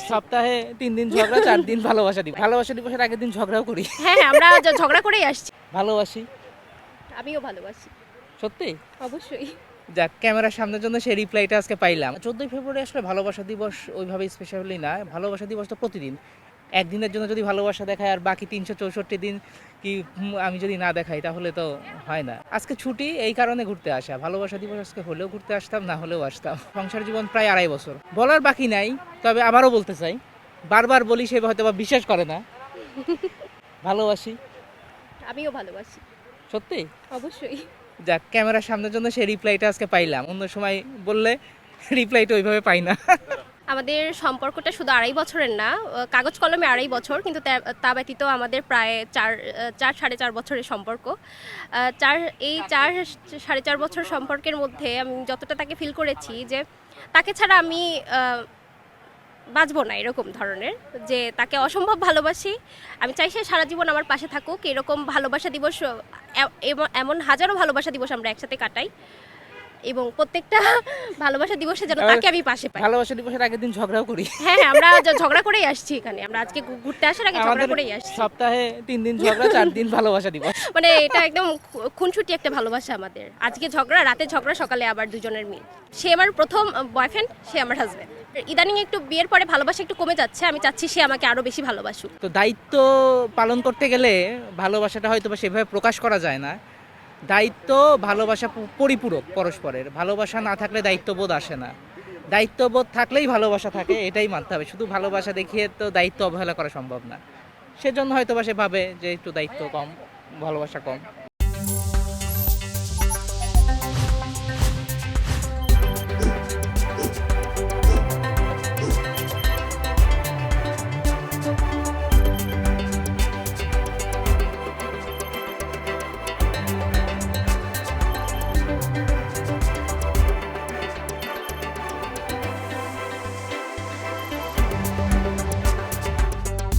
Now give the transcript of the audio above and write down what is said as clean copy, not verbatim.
আসছি। সপ্তাহে 3 দিন ঝগড়া, 4 দিন ভালোবাসা দিবস। ভালোবাসা দিবসের আগের দিন ঝগড়াও করি। হ্যাঁ, হ্যাঁ, আমরা ঝগড়া করেই আসছি। ভালোবাসি। আমিও ভালোবাসি। সত্যি? অবশ্যই। যাক, ক্যামেরার সামনের জন্য সেই রিপ্লাইটা আজকে পাইলাম। 14ই ফেব্রুয়ারি আসলে ভালোবাসা দিবস ওইভাবে স্পেশালি না। ভালোবাসা দিবস তো প্রতিদিন। একদিনের জন্য যদি ভালোবাসা দেখায় আর বাকি 364 দিন কি আমি যদি না দেখাই তাহলে তো হয় না। আজকে ছুটি, এই কারণে ঘুরতে আসা। ভালোবাসা দিবস আজকে হলেও ঘুরতে আসতাম, না হলেও আসতাম। সংসার জীবন প্রায় 2.5 বছর। বলার বাকি নাই, তবে আবারও বলতে চাই। বারবার বলি, সে হয়তো বা বিশ্বাস করে না। ভালোবাসি। আমিও ভালোবাসি। সত্যি? অবশ্যই। যাক, ক্যামেরার সামনের জন্য সেই রিপ্লাইটা আজকে পাইলাম। অন্য সময় বললে রিপ্লাইটা ওইভাবে পাই না। আমাদের সম্পর্কটা শুধু 2.5 বছরের না, কাগজ কলমে 2.5 বছর, কিন্তু তা ব্যতীত আমাদের প্রায় 4 সাড়ে 4 বছরের সম্পর্ক। এই 4 সাড়ে 4 বছর সম্পর্কের মধ্যে আমি যতটা তাকে ফিল করেছি যে তাকে ছাড়া আমি বাঁচবো না, এরকম ধরনের, যে তাকে অসম্ভব ভালোবাসি। আমি চাই সে সারা জীবন আমার পাশে থাকুক। এরকম ভালোবাসা দিবস, এমন হাজারো ভালোবাসা দিবস আমরা একসাথে কাটাই, এবং প্রত্যেকটা ভালোবাসা দিবসে যেন তাকে আমি পাশে পাই। ভালোবাসা দিবসের আগের দিন ঝগড়াও করি। হ্যাঁ, হ্যাঁ, আমরা ঝগড়া করেই আসছি এখানে। আমরা আজকে ঘুরতে আসার আগে ঝগড়া আমাদের করেই আসছি। সপ্তাহে 3 দিন ঝগড়া, 4 দিন ভালোবাসা দিবস। মানে এটা একদম খুনসুটি একটা ভালোবাসা আমাদের। আজকে ঝগড়া, রাতে ঝগড়া, সকালে আবার দুজনের মিল। সে আমার প্রথম বয়ফ্রেন্ড, সে আমার হাজব্যান্ড। ইদানিং একটু বিয়ের পরে ভালোবাসা একটু কমে যাচ্ছে। আমি চাচ্ছি সে আমাকে আরো বেশি ভালোবাসুক। তো দায়িত্ব পালন করতে গেলে ভালোবাসাটা হয়তো বা সেভাবে প্রকাশ করা যায় না। দায়িত্ব, ভালোবাসা পরিপূরক পরস্পরের। ভালোবাসা না থাকলে দায়িত্ববোধ আসে না। দায়িত্ববোধ থাকলেই ভালোবাসা থাকে, এটাই মানতে হবে। শুধু ভালোবাসা দেখিয়ে তো দায়িত্ব অবহেলা করা সম্ভব না। সেজন্য হয়তো বা সে ভাবে যে একটু দায়িত্ব কম, ভালোবাসা কম।